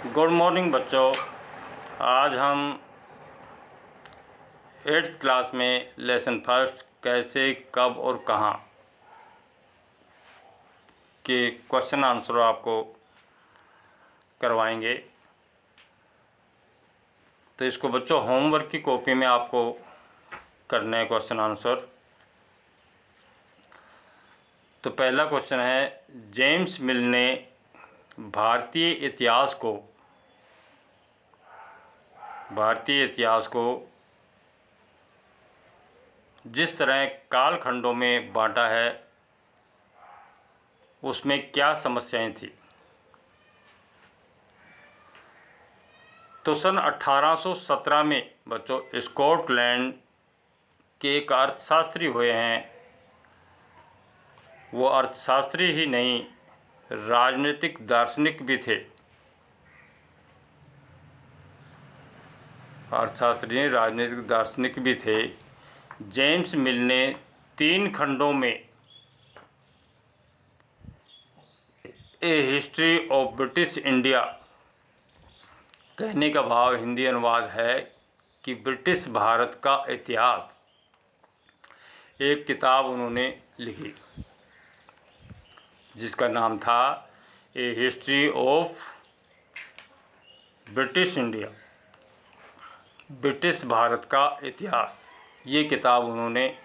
Good morning बच्चों। आज हम 8th क्लास में लेसन फर्स्ट कैसे, कब और कहाँ के क्वेश्चन आंसर आपको करवाएंगे। तो इसको बच्चों होमवर्क की कॉपी में आपको करना है क्वेश्चन आंसर। तो पहला क्वेश्चन है, जेम्स मिल ने भारतीय इतिहास को जिस तरह कालखंडों में बांटा है उसमें क्या समस्याएं थी। तो सन 1817 में बच्चों स्कॉटलैंड के एक अर्थशास्त्री हुए हैं। वो अर्थशास्त्री ही नहीं, राजनीतिक दार्शनिक भी थे। अर्थशास्त्री राजनीतिक दार्शनिक भी थे। जेम्स मिल ने 3 खंडों में ए हिस्ट्री ऑफ ब्रिटिश इंडिया, कहने का भाव हिंदी अनुवाद है कि ब्रिटिश भारत का इतिहास, एक किताब उन्होंने लिखी जिसका नाम था a history of British India, British Bharat का इतिहास। ये किताब उन्होंने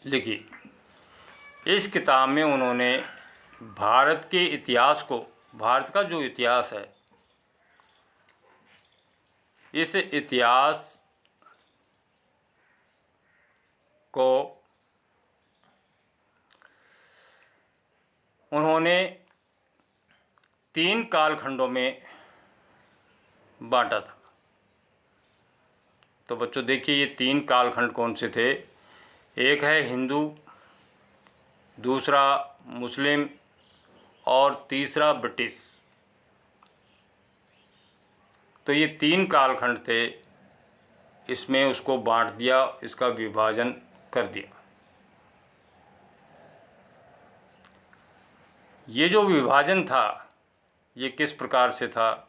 लिखी। इस किताब में उन्होंने भारत के इतिहास को, भारत का जो इतिहास है, इस इतिहास को उन्होंने 3 कालखंडों में बांटा था। तो बच्चों देखिए, ये 3 कालखंड कौन से थे। एक है हिंदू, दूसरा मुस्लिम और तीसरा ब्रिटिश। तो ये 3 कालखंड थे, इसमें उसको बांट दिया, इसका विभाजन कर दिया। ये जो विभाजन था ये किस प्रकार से था।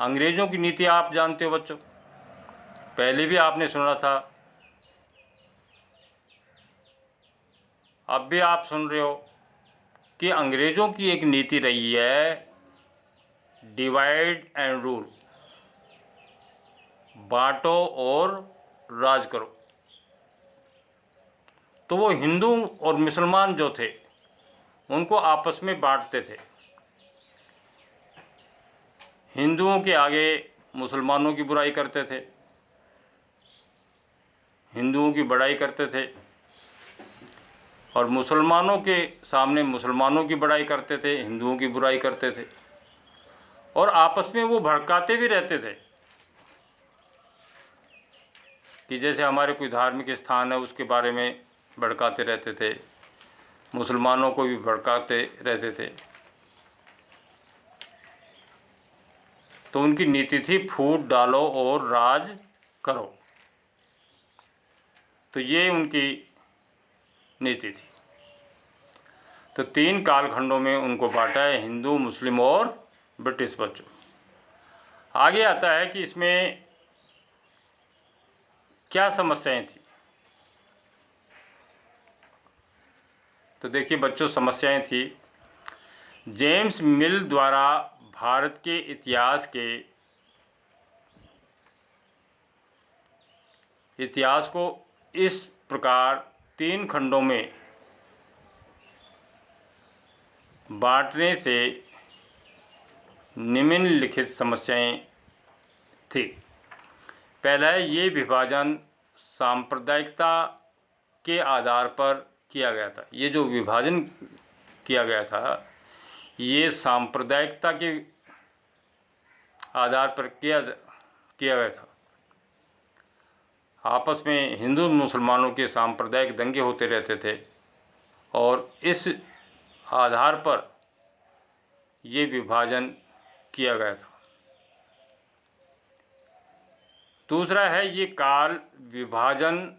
अंग्रेज़ों की नीति आप जानते हो बच्चों, पहले भी आपने सुना था, अब भी आप सुन रहे हो कि अंग्रेज़ों की एक नीति रही है, डिवाइड एंड रूल, बांटो और राज करो। तो वो हिंदू और मुसलमान जो थे उनको आपस में बांटते थे। हिंदुओं के आगे मुसलमानों की बुराई करते थे, हिंदुओं की बड़ाई करते थे, और मुसलमानों के सामने मुसलमानों की बड़ाई करते थे, हिंदुओं की बुराई करते थे, और आपस में वो भड़काते भी रहते थे कि जैसे हमारे कोई धार्मिक स्थान है उसके बारे में भड़काते रहते थे, मुसलमानों को भी भड़काते रहते थे। तो उनकी नीति थी फूट डालो और राज करो। तो ये उनकी नीति थी। तो 3 कालखंडों में उनको बांटा है, हिंदू, मुस्लिम और ब्रिटिश। बच्चों आगे आता है कि इसमें क्या समस्याएं थी। तो देखिए बच्चों, समस्याएं थी, जेम्स मिल द्वारा भारत के इतिहास को इस प्रकार 3 खंडों में बांटने से निम्नलिखित समस्याएं थी। पहला है, ये विभाजन सांप्रदायिकता के आधार पर किया गया था। ये जो विभाजन किया गया था ये सांप्रदायिकता के आधार पर किया गया था। आपस में हिंदू मुसलमानों के सांप्रदायिक दंगे होते रहते थे और इस आधार पर ये विभाजन किया गया था। दूसरा है, ये काल विभाजन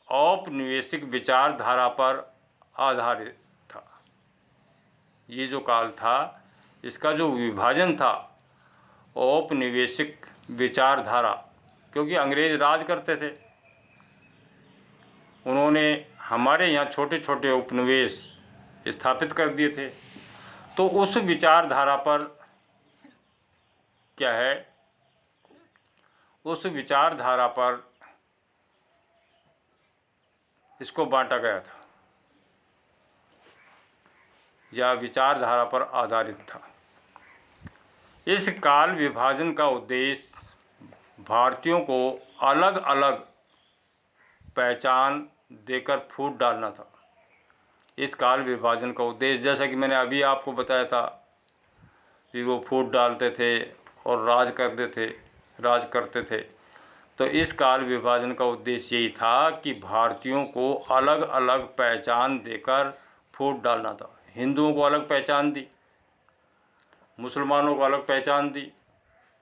औपनिवेशिक विचारधारा पर आधारित था। ये जो काल था इसका जो विभाजन था औपनिवेशिक विचारधारा, क्योंकि अंग्रेज राज करते थे, उन्होंने हमारे यहाँ छोटे छोटे उपनिवेश स्थापित कर दिए थे। तो उस विचारधारा पर क्या है, उस विचारधारा पर इसको बांटा गया था या विचारधारा पर आधारित था। इस काल विभाजन का उद्देश्य भारतीयों को अलग अलग पहचान देकर फूट डालना था। इस काल विभाजन का उद्देश्य, जैसा कि मैंने अभी आपको बताया था कि वो फूट डालते थे और राज करते थे। तो इस काल विभाजन का उद्देश्य यही था कि भारतीयों को अलग अलग पहचान देकर फूट डालना था। हिंदुओं को अलग पहचान दी, मुसलमानों को अलग पहचान दी,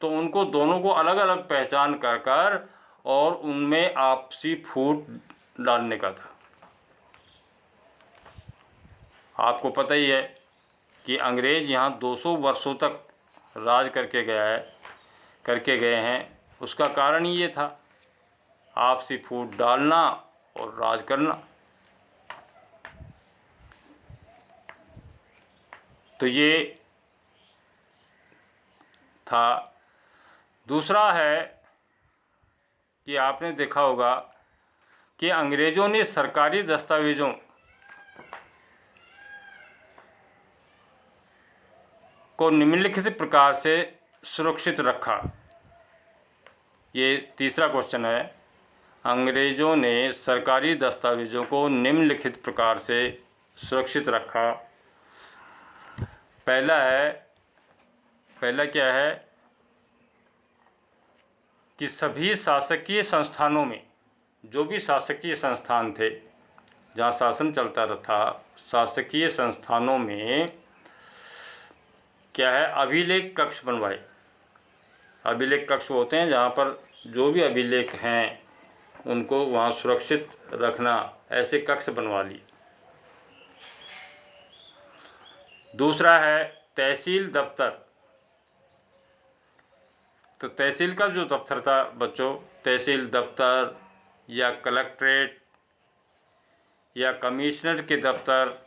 तो उनको दोनों को अलग अलग पहचान कर और उनमें आपसी फूट डालने का था। आपको पता ही है कि अंग्रेज यहाँ 200 वर्षों तक राज करके गए हैं। उसका कारण ये था, आपसी फूट डालना और राज करना। तो ये था। दूसरा है कि आपने देखा होगा कि अंग्रेज़ों ने सरकारी दस्तावेज़ों को निम्नलिखित प्रकार से सुरक्षित रखा। ये तीसरा क्वेश्चन है। अंग्रेज़ों ने सरकारी दस्तावेज़ों को निम्नलिखित प्रकार से सुरक्षित रखा। पहला क्या है कि सभी शासकीय संस्थानों में, जो भी शासकीय संस्थान थे जहाँ शासन चलता था, शासकीय संस्थानों में क्या है, अभिलेख कक्ष बनवाए। अभिलेख कक्ष होते हैं जहाँ पर जो भी अभिलेख हैं उनको वहाँ सुरक्षित रखना, ऐसे कक्ष बनवा लिए। दूसरा है तहसील दफ्तर। तो तहसील का जो दफ्तर था बच्चों, तहसील दफ्तर या कलेक्ट्रेट या कमिश्नर के दफ्तर,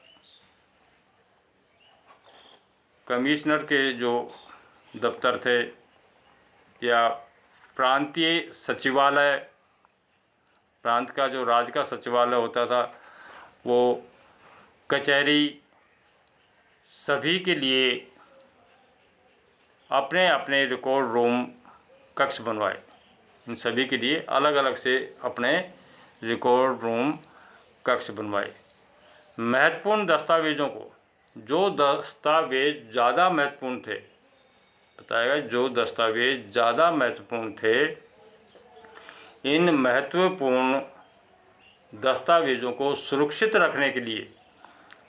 कमिश्नर के जो दफ्तर थे, या प्रांतीय सचिवालय, प्रांत का जो राज्य का सचिवालय होता था, वो कचहरी, सभी के लिए अपने अपने रिकॉर्ड रूम कक्ष बनवाए। इन सभी के लिए अलग अलग से अपने रिकॉर्ड रूम कक्ष बनवाए। महत्वपूर्ण दस्तावेज़ों को, जो दस्तावेज ज़्यादा महत्वपूर्ण थे, बताएगा जो दस्तावेज ज़्यादा महत्वपूर्ण थे, इन महत्वपूर्ण दस्तावेज़ों को सुरक्षित रखने के लिए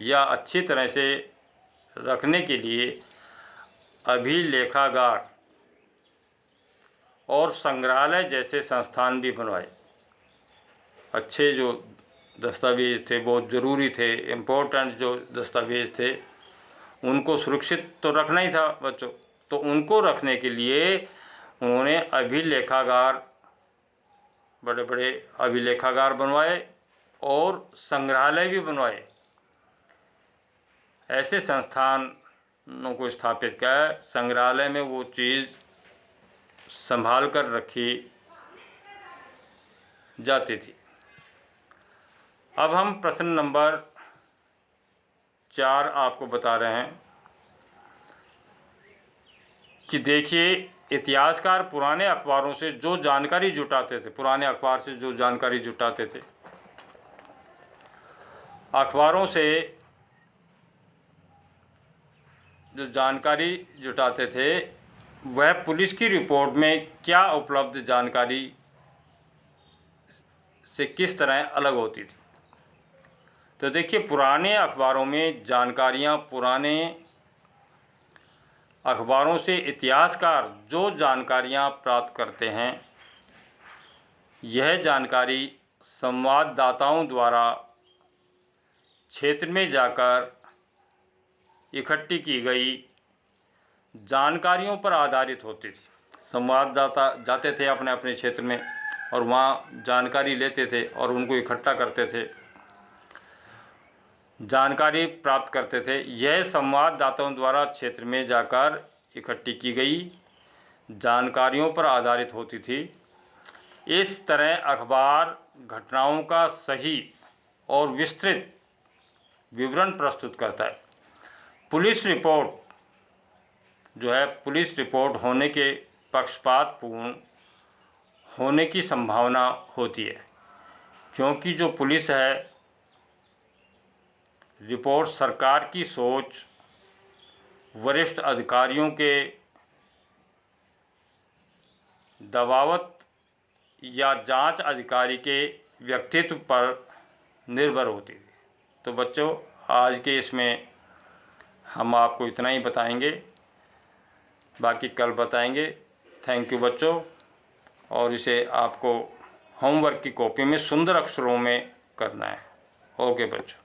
या अच्छी तरह से रखने के लिए अभिलेखागार और संग्रहालय जैसे संस्थान भी बनवाए। अच्छे जो दस्तावेज़ थे, बहुत ज़रूरी थे, इम्पोर्टेंट जो दस्तावेज़ थे, उनको सुरक्षित तो रखना ही था बच्चों। तो उनको रखने के लिए उन्होंने अभिलेखागार, बड़े बड़े अभिलेखागार बनवाए और संग्रहालय भी बनवाए। ऐसे संस्थानों को स्थापित किया, संग्रहालय में वो चीज़ संभाल कर रखी जाती थी। अब हम प्रश्न नंबर 4 आपको बता रहे हैं कि देखिए, इतिहासकार पुराने अखबारों से जो जानकारी जुटाते थे, पुराने अखबार से जो जानकारी जुटाते थे, अखबारों से जो जानकारी जुटाते थे, वह पुलिस की रिपोर्ट में क्या उपलब्ध जानकारी से किस तरह अलग होती थी। तो देखिए, पुराने अखबारों में जानकारियाँ, पुराने अखबारों से इतिहासकार जो जानकारियाँ प्राप्त करते हैं, यह जानकारी संवाददाताओं द्वारा क्षेत्र में जाकर इकट्ठी की गई जानकारियों पर आधारित होती थी। संवाददाता जाते थे अपने अपने क्षेत्र में और वहाँ जानकारी लेते थे और उनको इकट्ठा करते थे, जानकारी प्राप्त करते थे। यह संवाददाताओं द्वारा क्षेत्र में जाकर इकट्ठी की गई जानकारियों पर आधारित होती थी। इस तरह अखबार घटनाओं का सही और विस्तृत विवरण प्रस्तुत करता है। पुलिस रिपोर्ट जो है, पुलिस रिपोर्ट होने के पक्षपातपूर्ण होने की संभावना होती है, क्योंकि जो पुलिस है, रिपोर्ट सरकार की सोच, वरिष्ठ अधिकारियों के दबावत या जांच अधिकारी के व्यक्तित्व पर निर्भर होती है। तो बच्चों, आज के इसमें हम आपको इतना ही बताएंगे, बाकी कल बताएंगे। थैंक यू बच्चों। और इसे आपको होमवर्क की कॉपी में सुंदर अक्षरों में करना है। ओके बच्चों।